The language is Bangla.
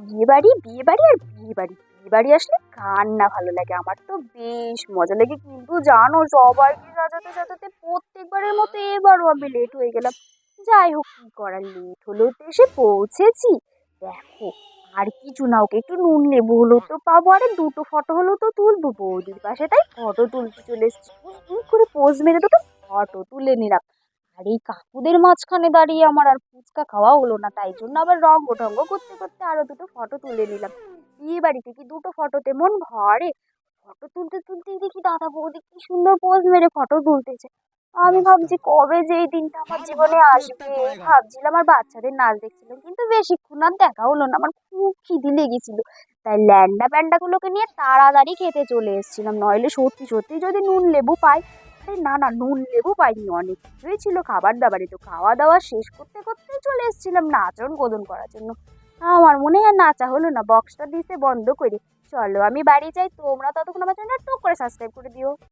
বিয়ে বাড়ি আর বিয়ে বাড়ি আসলে কার না ভালো লাগে। আমার তো বেশ মজা লাগে, কিন্তু জানো সবাইকে সাজাতে সাজাতে প্রত্যেকবারের মতো এবারও আমি লেট হয়ে গেলাম। যাই হোক, কি করার, লেট হলেও তো এসে পৌঁছেছি। দেখো, আর কিছু না, ওকে একটু নুন লেবু হলেও তো পাবো, আরে দুটো ফটো হলেও তো তুলবো বৌদির পাশে, তাই ফটো তুলতে চলে এসেছি। করে পোজ মেরে দুটো ফটো তুলে নিলাম। আর এই কাকুদের মাঝখানে দাঁড়িয়ে আমার আর ফুচকা খাওয়া হলো না, তাই জন্য আবার রঙ্গ ঢঙ্গ করতে করতে আরো দুটো ফটো তুলে নিলাম। বিয়ে বাড়িতে কি দুটো ফটোতে মন ভরে? ফটো তুলতে তুলতেই দেখি দাদা বৌদি কি সুন্দর পোজ মেরে ফটো তুলতেছে। আমি ভাবছি কবে যে এই দিনটা আমার জীবনে আসবে। ভাবছিলাম আর বাচ্চাদের নাচ দেখছিলাম, কিন্তু বেশিক্ষণ আর দেখা হলো না, আমার খুব খিদে লেগেছিল। তাই ল্যান্ডা প্যান্ডা গুলোকে নিয়ে তাড়াতাড়ি খেতে চলে এসেছিলাম, নইলে সত্যি সত্যি যদি নুন লেবু পাই। আরে না না, নুন লেবু পাইনি, অনেক কিছুই ছিল খাবার দাবারে, তো খাওয়া দাওয়া শেষ করতে করতেই চলে এসেছিলাম নাচন গোদন করার জন্য। আমার মনে হয় নাচা হলো না, বক্সটা দিতে বন্ধ করি। চলো আমি বাড়ি যাই, তোমরা ততক্ষণ আমার চ্যানেলটা টুক করে সাবস্ক্রাইব করে দিও।